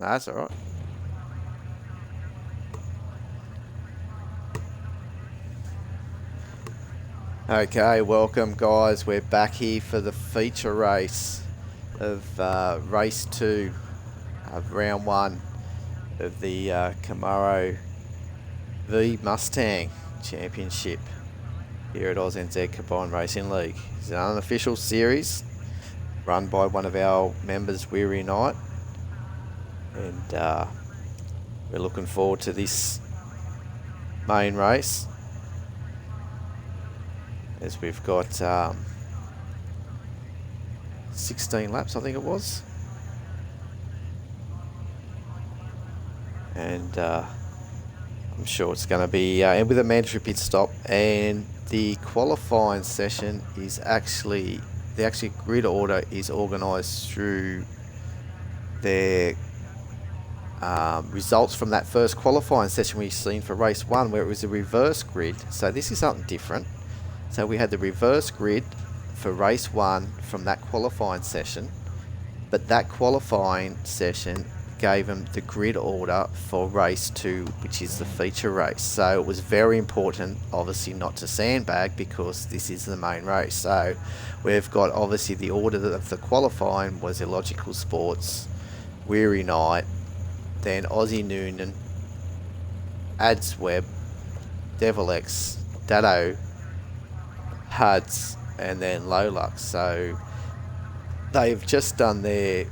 That's all right. Okay, welcome guys. We're back here for the feature race of race 2 of round 1 of the Camaro v Mustang Championship here at AusNZ Combined Racing League. It's an unofficial series run by one of our members, Weary Knight, and we're looking forward to this main race, as we've got 16 laps, I think it was, and I'm sure it's going to be and with a mandatory pit stop. And the qualifying session is actually the grid order is organised through their results from that first qualifying session we've seen for race 1, where it was a reverse grid. So this is something different. So we had the reverse grid for race 1 from that qualifying session, but that qualifying session gave them the grid order for race 2, which is the feature race. So it was very important, obviously, not to sandbag, because this is the main race. So we've got, obviously, the order of the qualifying was Illogical Sports, Weary Knight, then Aussie Noonan, Ads Webb, Devil X, Dado, Huds, and then Lolux. So they've just done their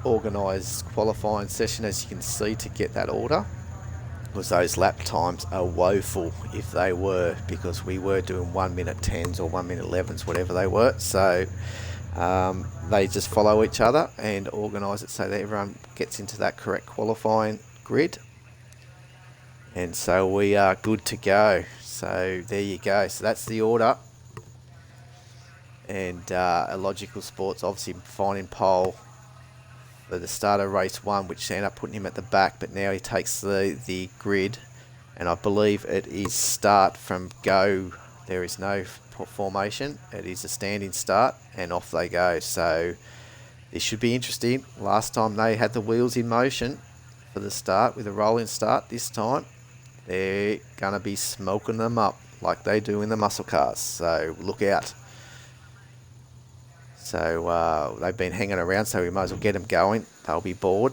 organised qualifying session, as you can see, to get that order, because those lap times are woeful if they were, because we were doing 1 minute 10s or 1 minute 11s, whatever they were. So they just follow each other and organise it so that everyone gets into that correct qualifying grid, and so we are good to go. So there you go. So that's the order. And Illogical Sports obviously finding pole for the start of race 1, which ended up putting him at the back, but now he takes the grid, and I believe it is start from go. There is no formation. It is a standing start, and off they go. So this should be interesting. Last time they had the wheels in motion for the start with a rolling start. This time they're going to be smoking them up like they do in the muscle cars. So look out. So they've been hanging around, so we might as well get them going. They'll be bored.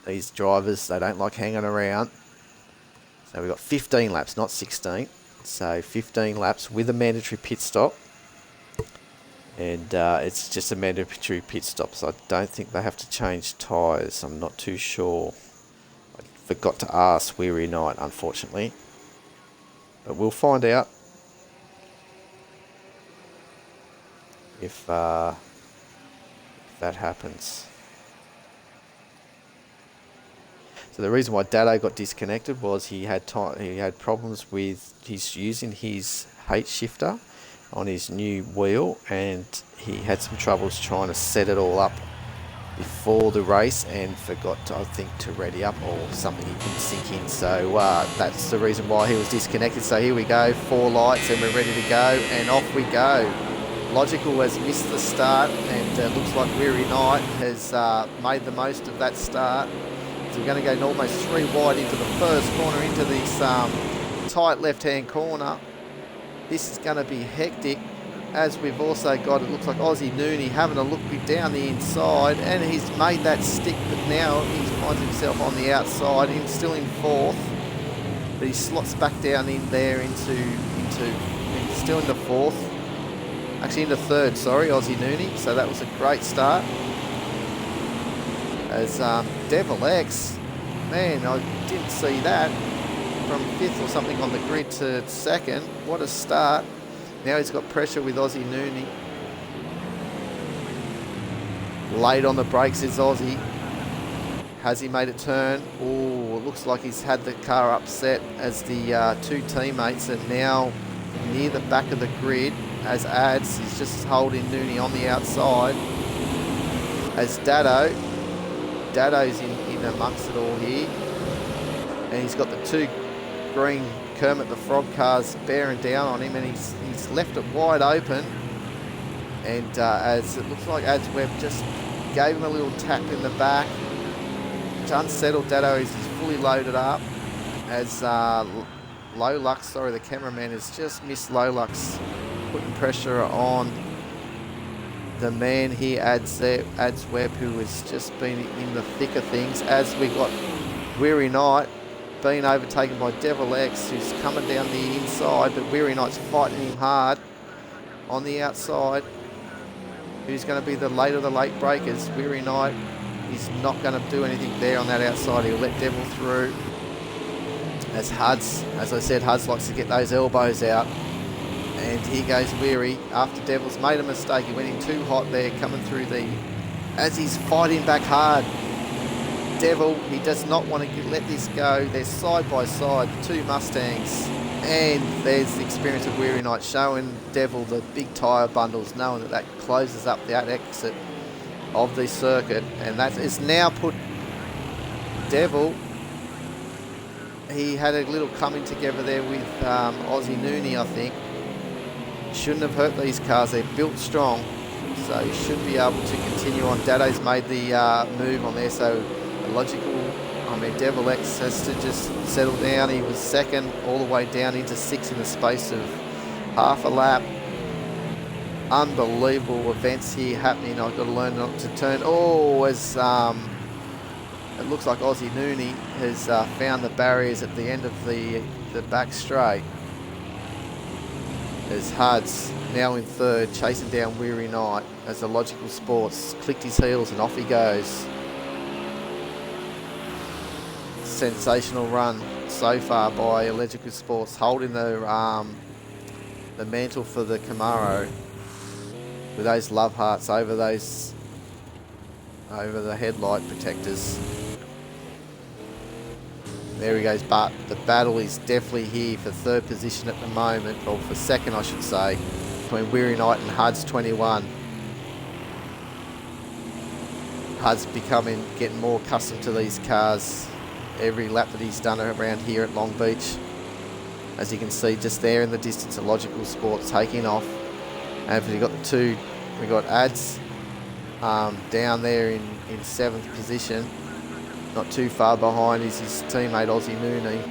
These drivers, they don't like hanging around. So we've got 15 laps, not 16. So 15 laps with a mandatory pit stop. And it's just a mandatory pit stop, so I don't think they have to change tyres. I'm not too sure. I forgot to ask Weary Knight, unfortunately. But we'll find out if that happens. So the reason why Dado got disconnected was he had problems with using his H shifter on his new wheel, and he had some troubles trying to set it all up before the race, and forgot to, I think, to ready up, or something he couldn't sink in. So that's the reason why he was disconnected. So here we go, 4 lights, and we're ready to go, and off we go. Logical has missed the start, and looks like Weary Knight has made the most of that start. So we're going to go almost 3 wide into the first corner, into this tight left-hand corner. This is going to be hectic, as we've also got, it looks like Aussie Noonie having a look down the inside, and he's made that stick, but now he finds himself on the outside. He's still in 4th, but he slots back down in there still into 4th. Actually into 3rd, sorry, Aussie Noonie. So that was a great start. As Devil X, man, I didn't see that. From 5th or something on the grid to 2nd. What a start. Now he's got pressure with Aussie Noonie. Late on the brakes is Aussie. Has he made a turn? Oh, it looks like he's had the car upset, as the 2 teammates are now near the back of the grid. As Ads is just holding Noonie on the outside. As Dado's in amongst it all here. And he's got the 2 green Kermit the Frog cars bearing down on him, and he's left it wide open. And as it looks like Ads Webb just gave him a little tap in the back, to unsettle Dado is he's fully loaded up. As Lolux, sorry, the cameraman has just missed Lolux, putting pressure on the man here, Ads Webb, who has just been in the thick of things. As we got Weary Knight being overtaken by Devil X, who's coming down the inside, but Weary Knight's fighting him hard on the outside. Who's going to be the late of the late breakers? Weary Knight is not going to do anything there on that outside. He'll let Devil through. As Huds, as I said, Huds likes to get those elbows out. And here goes Weary after Devil's made a mistake. He went in too hot there, coming through as he's fighting back hard. Devil, he does not want to let this go. They're side by side, the two Mustangs. And there's the experience of Weary Knight showing Devil the big tyre bundles, knowing that closes up that exit of the circuit. And that is now put Devil. He had a little coming together there with Aussie Noonie, I think. Shouldn't have hurt these cars. They're built strong, so he should be able to continue on. Dado's made the move on there, so Devil X has to just settle down. He was second, all the way down into 6 in the space of half a lap. Unbelievable events here happening. I've got to learn not to turn. Oh, as it looks like Aussie Noonie has found the barriers at the end of the back straight. As Huds now in third, chasing down Weary Knight as the Logical Sports clicked his heels and off he goes. Sensational run so far by Logical Sports, holding the mantle for the Camaro with those love hearts over the headlight protectors. There he goes, but the battle is definitely here for third position at the moment, or for second I should say, between Weary Knight and Huds 21. Huds getting more accustomed to these cars every lap that he's done around here at Long Beach. As you can see just there in the distance, a Logical Sport taking off. And we've got we got Ads down there in 7th position. Not too far behind is his teammate Aussie Noonie.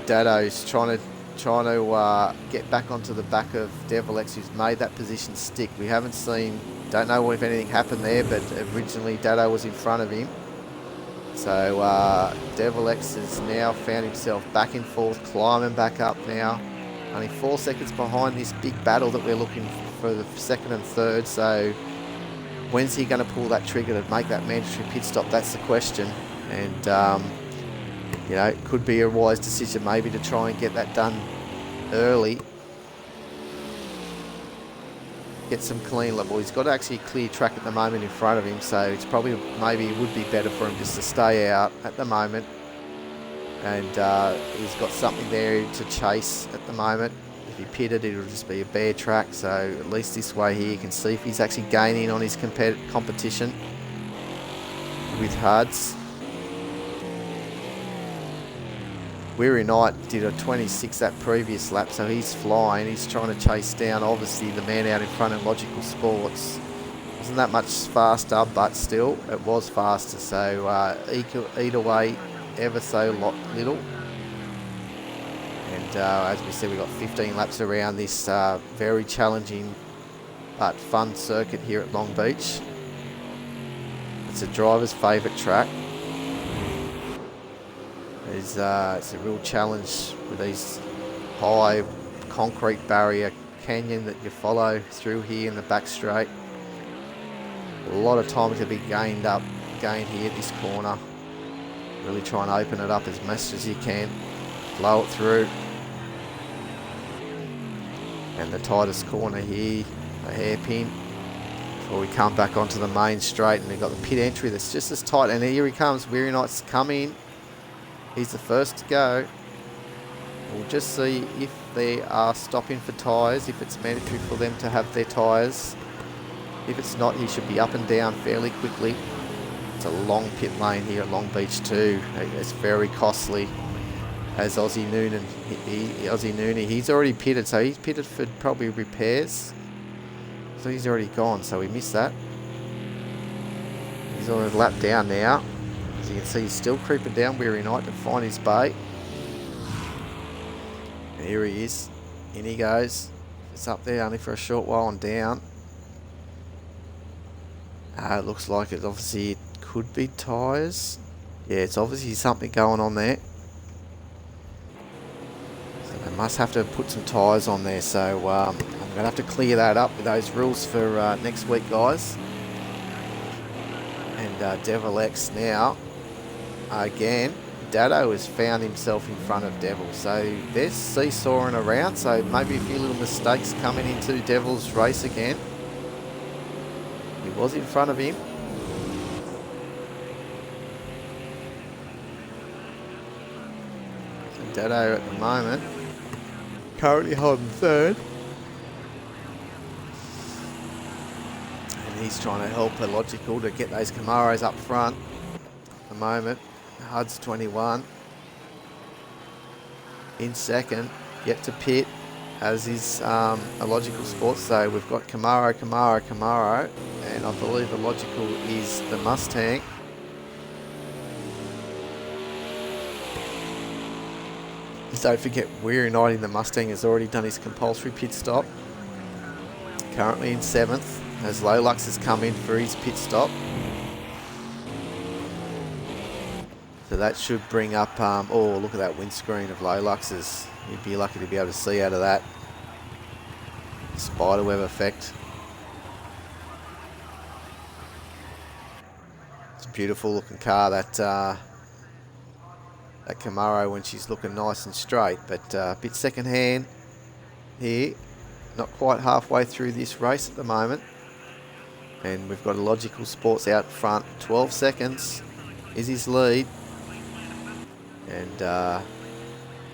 Dado's trying to get back onto the back of Devil X, who's made that position stick. We haven't seen, don't know if anything happened there, but originally Dado was in front of him. So Devil X has now found himself back and forth, climbing back up now. Only 4 seconds behind this big battle that we're looking for the second and third. So when's he going to pull that trigger to make that mandatory pit stop? That's the question. And it could be a wise decision maybe to try and get that done early. Get some clean level. He's got actually clear track at the moment in front of him, so it's probably maybe it would be better for him just to stay out at the moment. And he's got something there to chase at the moment. If he pitted, it'll just be a bare track, so at least this way here you can see if he's actually gaining on his competition with Huds. Weary Knight did a 26 that previous lap, so he's flying. He's trying to chase down, obviously, the man out in front of Logical Sports. Wasn't that much faster, but still, it was faster. So either way, ever so little. And as we said, we've got 15 laps around this very challenging but fun circuit here at Long Beach. It's a driver's favourite track. It's a real challenge with these high concrete barrier canyon that you follow through here in the back straight. A lot of time to be gained here at this corner. Really try and open it up as much as you can. Blow it through. And the tightest corner here, a hairpin, before we come back onto the main straight. And we've got the pit entry that's just as tight. And here he comes. Weary Knight's coming. He's the first to go. We'll just see if they are stopping for tyres, if it's mandatory for them to have their tyres. If it's not, he should be up and down fairly quickly. It's a long pit lane here at Long Beach too. It's very costly. As Aussie Noonie, he's already pitted, so he's pitted for probably repairs. thought he's already gone, so we missed that. He's on a lap down now. As you can see, he's still creeping down Weary Night to find his bait. And here he is. In he goes. It's up there only for a short while and down. It looks like it obviously could be tyres. Yeah, it's obviously something going on there. So they must have to put some tyres on there. So I'm going to have to clear that up with those rules for next week, guys. And Devil X now, again, Dado has found himself in front of Devil. So they're seesawing around. So maybe a few little mistakes coming into Devil's race again. He was in front of him. So Dado at the moment, currently holding third. And he's trying to help Illogical to get those Camaros up front at the moment. Hud's 21. In second, yet to pit, as is Illogical Sports. So we've got Camaro, and I believe Illogical is the Mustang. Don't forget, Weary Night in the Mustang has already done his compulsory pit stop. Currently in 7th, as Lolux has come in for his pit stop. So that should bring up, oh, look at that windscreen of Lolux's. You'd be lucky to be able to see out of that. Spiderweb effect. It's a beautiful looking car, that Camaro, when she's looking nice and straight. But a bit second hand here. Not quite halfway through this race at the moment. And we've got Illogical Sports out front. 12 seconds is his lead. And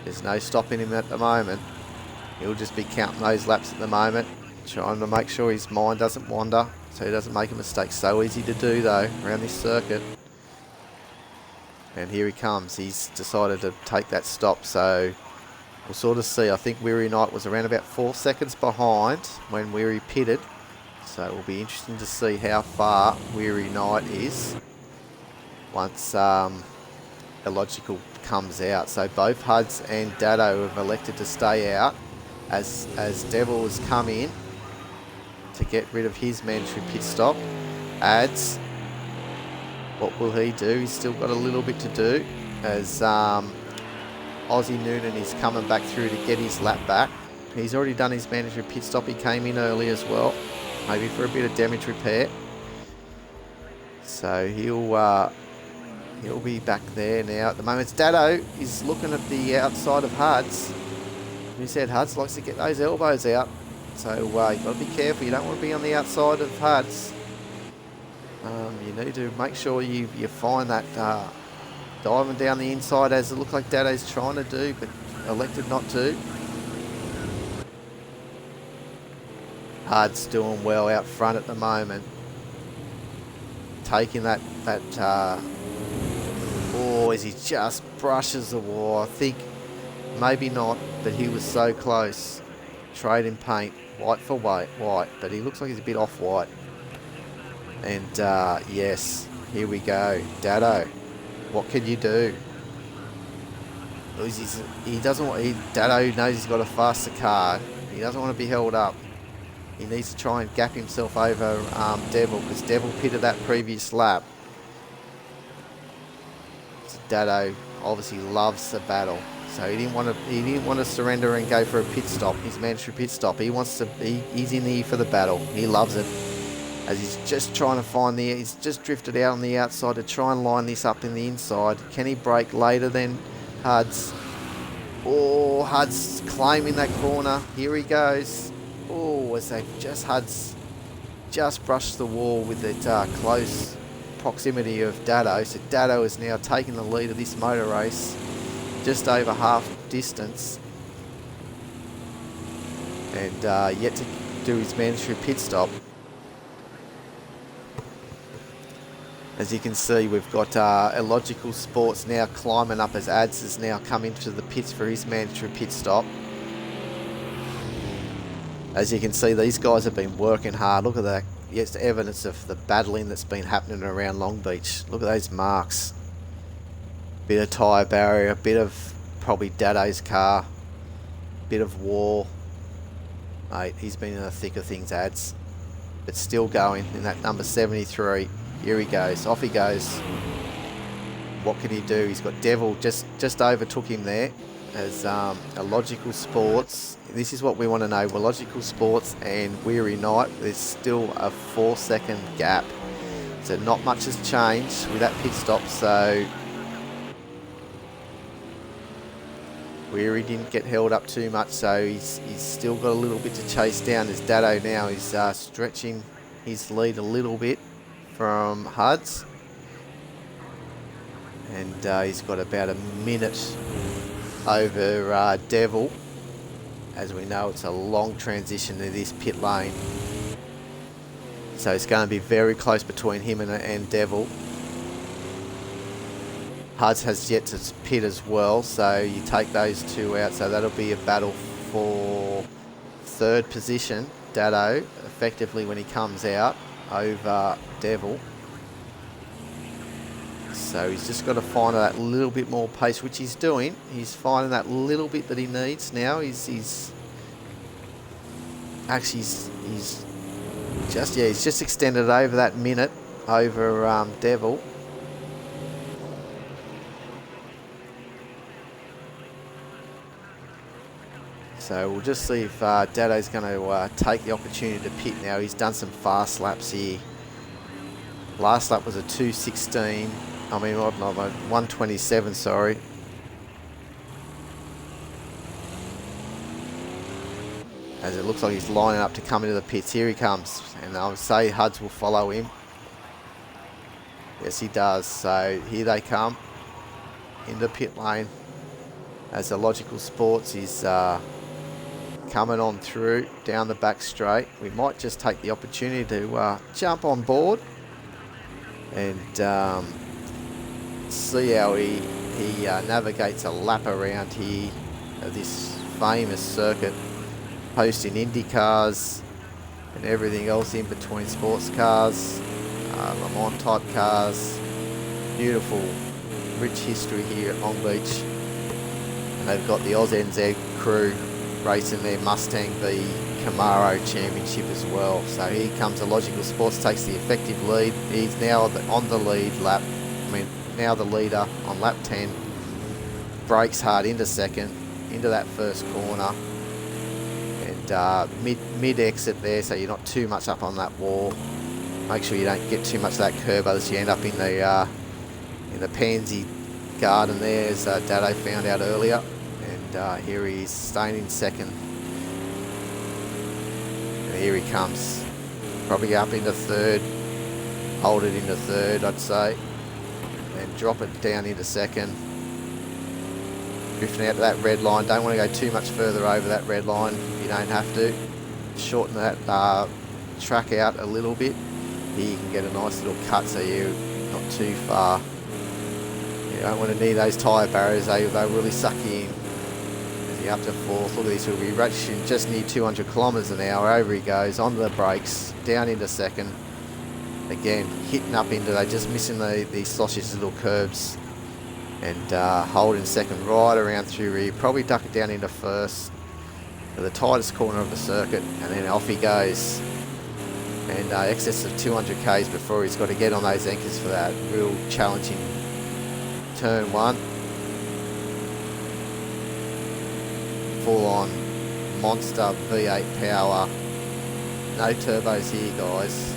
there's no stopping him at the moment. He'll just be counting those laps at the moment, trying to make sure his mind doesn't wander, so he doesn't make a mistake. So easy to do though around this circuit. And here he comes. He's decided to take that stop, so we'll sort of see. I think Weary Night was around about 4 seconds behind when Weary pitted, so it will be interesting to see how far Weary Night is once Illogical comes out. So both Huds and Dado have elected to stay out as Devil has come in to get rid of his mandatory pit stop. Adds, what will he do? He's still got a little bit to do as Aussie Noonan is coming back through to get his lap back. He's already done his mandatory pit stop. He came in early as well, maybe for a bit of damage repair. So he'll be back there now. At the moment, Dado is looking at the outside of Huds. He said Huds likes to get those elbows out. So you've got to be careful. You don't want to be on the outside of Huds. You need to make sure you find that diving down the inside, as it looked like Dado's trying to do, but elected not to. Huds doing well out front at the moment. Taking that as he just brushes the wall. I think maybe not, but he was so close. Trading paint, white for white, but he looks like he's a bit off white. And yes, here we go. Dado, what can you do? He doesn't want. Dado knows he's got a faster car. He doesn't want to be held up. He needs to try and gap himself over Devil, because Devil pitted that previous lap. Dado obviously loves the battle, so he didn't want to surrender and go for a pit stop, his mandatory pit stop. He wants to. He's in here for the battle. He loves it. As he's just trying to find he's just drifted out on the outside to try and line this up in the inside. Can he brake later than Huds? Oh, Huds claiming that corner. Here he goes. Oh, as they Huds just brushed the wall with that close proximity of Dado. So Dado is now taking the lead of this motor race, just over half distance, and yet to do his mandatory pit stop. As you can see, we've got Illogical Sports now climbing up as Ads has now come into the pits for his mandatory pit stop. As you can see, these guys have been working hard. Look at that. Yes, evidence of the battling that's been happening around Long Beach. Look at those marks. Bit of tyre barrier, a bit of probably Dado's car, bit of war. Mate, he's been in the thick of things, ads. But still going in that number 73. Here he goes. Off he goes. What can he do? He's got Devil just overtook him there as a Logical Sports. This is what we want to know. Well, Logical Sports and Weary Night, there's still a 4-second gap. So not much has changed with that pit stop. So Weary didn't get held up too much, so he's still got a little bit to chase down. There's Dado now. He's stretching his lead a little bit from Huds. And he's got about a minute over Devil. As we know, it's a long transition to this pit lane. So it's going to be very close between him and Devil. Huds has yet to pit as well, so you take those two out, so that'll be a battle for third position. Dado, effectively when he comes out, over Devil. So he's just got to find that little bit more pace, which he's doing. He's finding that little bit that he needs now. He's just extended over that minute over Devil. So we'll just see if Dado's going to take the opportunity to pit now. He's done some fast laps here. Last lap was a 2:16. I mean, 1:27, sorry. As it looks like he's lining up to come into the pits. Here he comes. And I would say Huds will follow him. Yes, he does. So here they come. In the pit lane. As the Logical Sports is coming on through down the back straight. We might just take the opportunity to jump on board and see how he navigates a lap around here of this famous circuit, hosting Indy cars and everything else in between, sports cars, Le Mans type cars. Beautiful, rich history here at Long Beach. And they've got the Oz NZ crew racing their Mustang v Camaro championship as well. So here comes the Logical Sports, takes the effective lead. He's now on the lead lap. Now the leader on lap 10. Brakes hard into second, into that first corner. And mid exit there, so you're not too much up on that wall. Make sure you don't get too much of that curb, otherwise you end up in the pansy garden there, as Dado found out earlier. And here he is, staying in second. And here he comes. Probably up into third. Hold it into third, I'd say. And drop it down into second. Drifting out to that red line. Don't want to go too much further over that red line if you don't have to. Shorten that track out a little bit. Here you can get a nice little cut, so you're not too far. You don't want to need those tyre barriers, they'll really suck you in. As you're up to fourth, look at this, we'll be reaching just near 200 kilometres an hour. Over he goes, onto the brakes, down into second. Again, hitting up into, they're just missing these sausage little curves. And holding second right around through here. Probably duck it down into first, to the tightest corner of the circuit, and then off he goes. And excess of 200 k's before he's got to get on those anchors for that real challenging turn one. Full on monster V8 power. No turbos here, guys.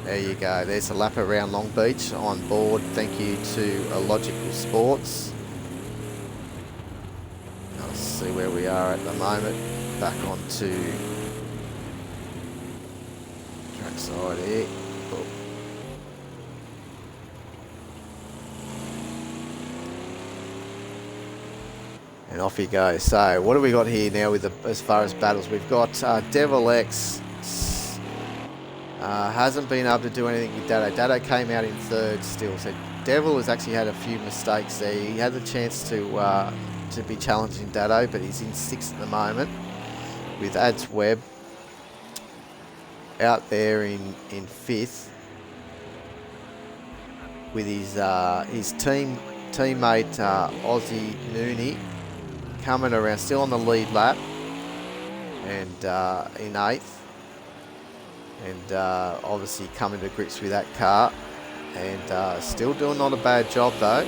There you go. There's a lap around Long Beach on board. Thank you to Logical Sports. Let's see where we are at the moment. Back onto trackside here. Oh. And off he goes. So what do we got here now with as far as battles? We've got Devil X. Hasn't been able to do anything with Dado. Dado came out in third still. So Devil has actually had a few mistakes there. He had the chance to to be challenging Dado, but he's in 6th at the moment with Ads Webb out there in 5th with his teammate Aussie Nooney coming around, still on the lead lap, and in 8th, and obviously coming to grips with that car, and still doing not a bad job though,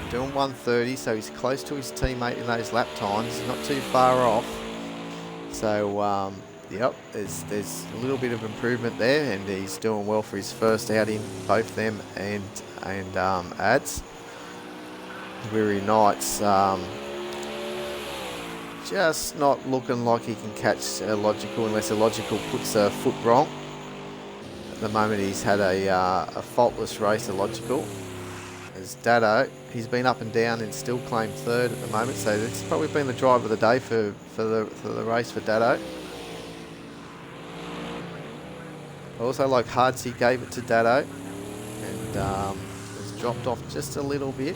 doing 1:30, so he's close to his teammate in those lap times, not too far off. So yep, there's a little bit of improvement there, and he's doing well for his first outing, both them and Ads. Weary Knights just not looking like he can catch Illogical unless Illogical puts a foot wrong. At the moment he's had a faultless race, Illogical. As Dado, he's been up and down and still claimed 3rd at the moment, so it's probably been the drive of the day for the race for Dado. Also, like Hardsey, gave it to Dado, and has dropped off just a little bit.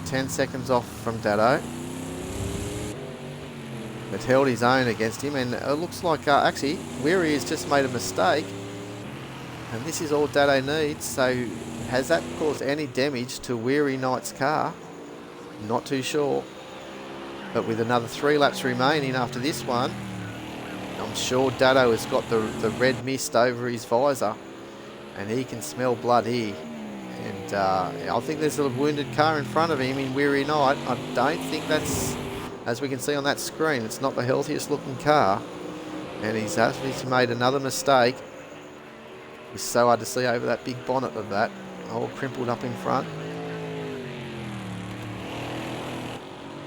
10 seconds off from Dado, but held his own against him, and it looks like actually Weary has just made a mistake, and this is all Dado needs. So has that caused any damage to Weary Knight's car? Not too sure, but with another 3 laps remaining after this one, I'm sure Dado has got the red mist over his visor, and he can smell blood here. And I think there's a wounded car in front of him in Weary Knight. I don't think that's, as we can see on that screen, it's not the healthiest looking car. And he's actually made another mistake. It's so hard to see over that big bonnet of that, all crimpled up in front.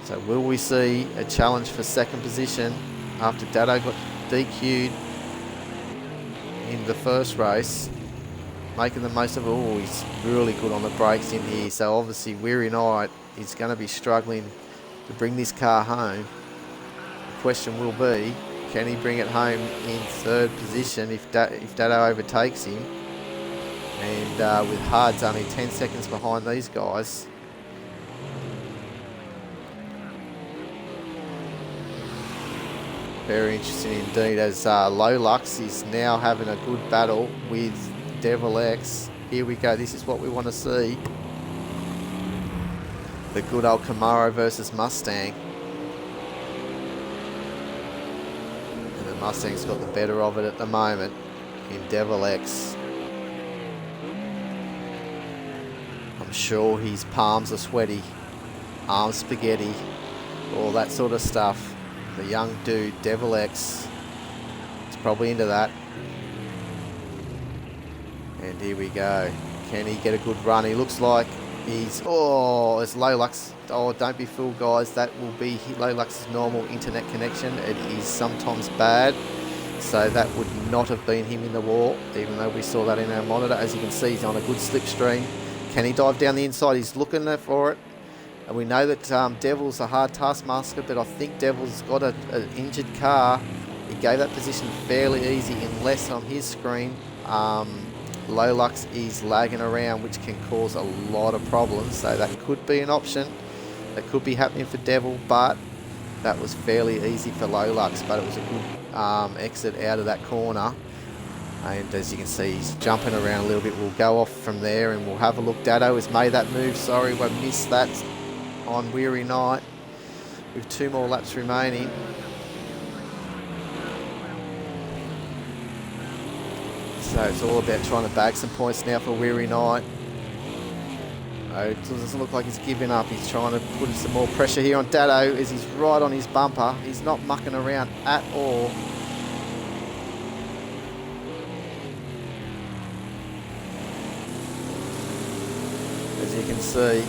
So will we see a challenge for 2nd position after Dado got DQ'd in the first race? Making the most of it. Oh, he's really good on the brakes in here. So obviously Weary Knight is going to be struggling to bring this car home. The question will be, can he bring it home in 3rd position if Dado overtakes him? And with Hards only 10 seconds behind these guys. Very interesting indeed, as Lolux is now having a good battle with Devil X. Here we go, this is what we want to see. The good old Camaro versus Mustang. And the Mustang's got the better of it at the moment in Devil X. I'm sure his palms are sweaty, arms spaghetti, all that sort of stuff. The young dude, Devil X, is probably into that. And here we go. Can he get a good run? He looks like he's... Oh, it's Lolux. Oh, don't be fooled, guys. That will be Lolux's normal internet connection. It is sometimes bad. So that would not have been him in the wall, even though we saw that in our monitor. As you can see, he's on a good slipstream. Can he dive down the inside? He's looking there for it. And we know that Devil's a hard taskmaster, but I think Devil's got an injured car. He gave that position fairly easy, unless on his screen Lolux is lagging around, which can cause a lot of problems. So that could be an option. That could be happening for Devil, but that was fairly easy for Lolux. But it was a good exit out of that corner. And as you can see, he's jumping around a little bit. We'll go off from there and we'll have a look. Dado has made that move. Sorry, we missed that on Weary Knight with 2 more laps remaining. So it's all about trying to bag some points now for Weary Knight. It doesn't look like he's giving up. He's trying to put some more pressure here on Dado as he's right on his bumper. He's not mucking around at all. As you can see,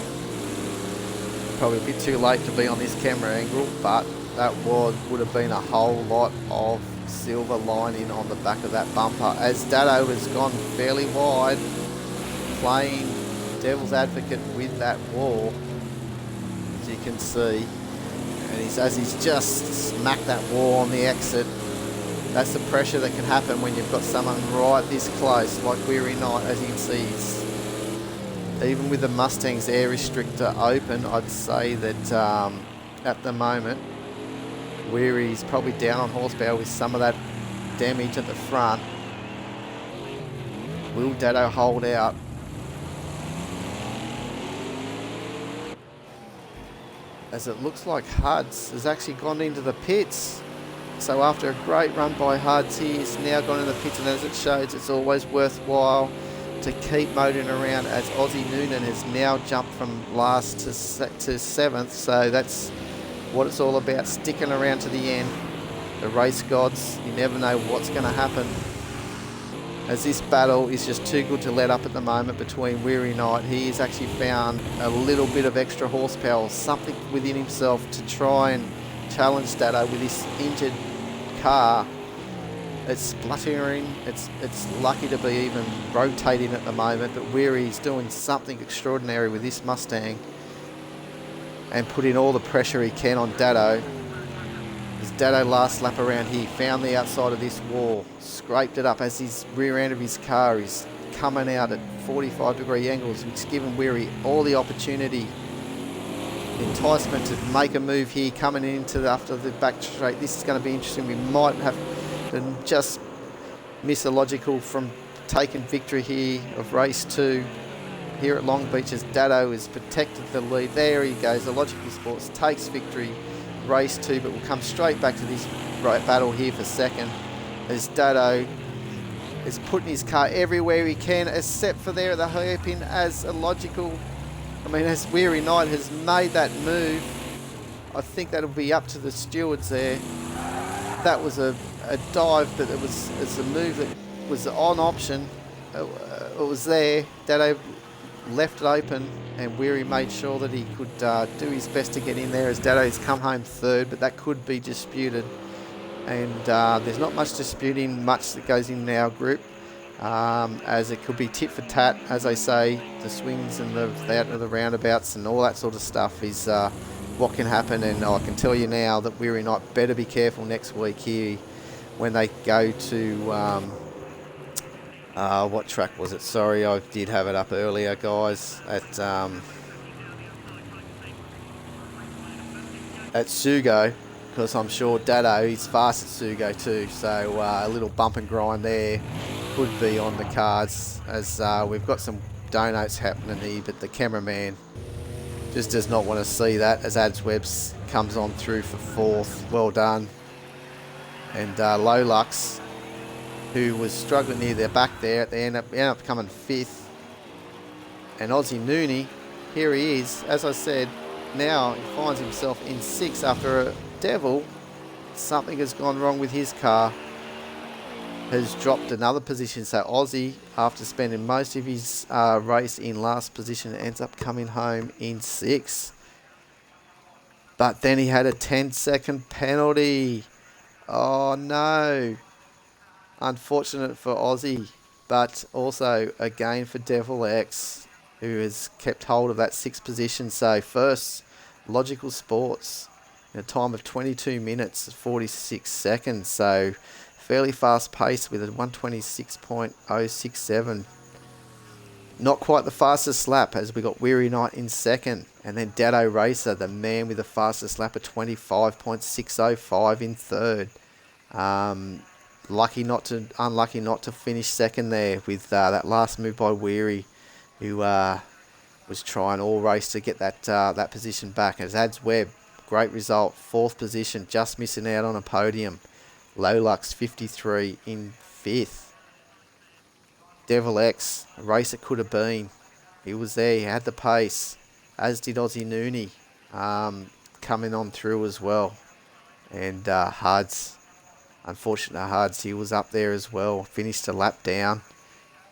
probably a bit too late to be on this camera angle, but that would have been a whole lot of silver lining on the back of that bumper, as Dado has gone fairly wide, playing devil's advocate with that wall, as you can see. And as he's just smacked that wall on the exit. That's the pressure that can happen when you've got someone right this close, like Weary Knight. As you can see, he's even with the Mustang's air restrictor open, I'd say that at the moment, Weary's probably down on horsepower with some of that damage at the front. Will Dado hold out? As it looks like Huds has actually gone into the pits. So after a great run by Huds, he's now gone in the pits, and as it shows, it's always worthwhile to keep motoring around, as Aussie Noonan has now jumped from last to 7th. So that's what it's all about, sticking around to the end. The race gods, you never know what's going to happen, as this battle is just too good to let up at the moment between Weary Knight. He has actually found a little bit of extra horsepower, something within himself to try and challenge Dado with this injured car. It's spluttering, it's lucky to be even rotating at the moment, but Weary's doing something extraordinary with this Mustang and putting all the pressure he can on Dado. As Dado last lap around here found the outside of this wall, scraped it up as his rear end of his car is coming out at 45-degree angles, which has given Weary all the opportunity, enticement to make a move here coming into after the back straight. This is going to be interesting. We might have to just miss a logical from taking victory here of race 2 here at Long Beach, as Dado has protected the lead. There he goes. The Logical Sports takes victory race 2, but will come straight back to this battle here for second, as Dado is putting his car everywhere he can, except for there at the hairpin, as as Weary Knight has made that move. I think that'll be up to the stewards there. That was a dive, but it's a move that was on option. It was there. Dado left it open, and Weary made sure that he could do his best to get in there, as Dado's come home 3rd, but that could be disputed. And there's not much disputing much that goes in our group, as it could be tit for tat, as I say. The swings and the roundabouts and all that sort of stuff is what can happen, and I can tell you now that Weary Knight better be careful next week here when they go to what track was it? Sorry, I did have it up earlier, guys, at Sugo, because I'm sure Dado is fast at Sugo too, so a little bump and grind there could be on the cards, as we've got some donuts happening here, but the cameraman just does not want to see that, as Ads Webbs comes on through for 4th. Well done. And Lolux, who was struggling near the back there, they end up coming 5th. And Aussie Noonie, here he is, as I said, now he finds himself in 6th after a Devil. Something has gone wrong with his car, has dropped another position. So Aussie, after spending most of his race in last position, ends up coming home in 6th. But then he had a 10-second penalty. Oh no. Unfortunate for Aussie, but also again for Devil X, who has kept hold of that 6th position. So first, Logical Sports in a time of 22 minutes 46 seconds. So fairly fast pace with a 126.067. Not quite the fastest lap, as we got Weary Knight in 2nd, and then Dado Racer, the man with the fastest lap of 25.605 in 3rd. Unlucky not to finish 2nd there with that last move by Weary, who was trying all race to get that position back. As Ads Webb, great result, 4th position, just missing out on a podium. Lolux 53 in 5th. Devil X, a race it could have been. He was there, he had the pace, as did Aussie Noonie, coming on through as well. And Hards, unfortunate Hards, he was up there as well, finished a lap down.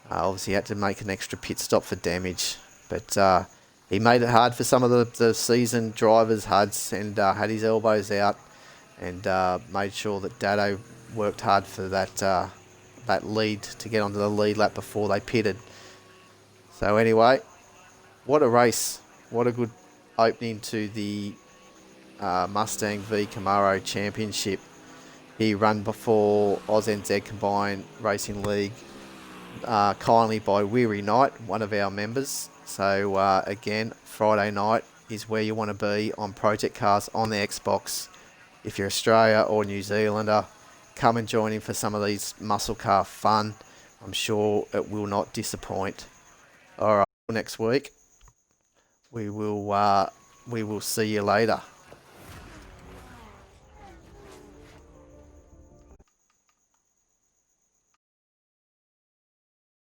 Obviously had to make an extra pit stop for damage, but he made it hard for some of the seasoned drivers, Hards, and had his elbows out, and made sure that Dado worked hard for that lead to get onto the lead lap before they pitted. So anyway, what a race. What a good opening to the Mustang v Camaro Championship. He run before AusNZ Combined Racing League kindly by Weary Knight, one of our members. So again, Friday night is where you want to be on Project Cars on the Xbox. If you're Australia or New Zealander, come and join in for some of these muscle car fun. I'm sure it will not disappoint. All right, next week we will see you later.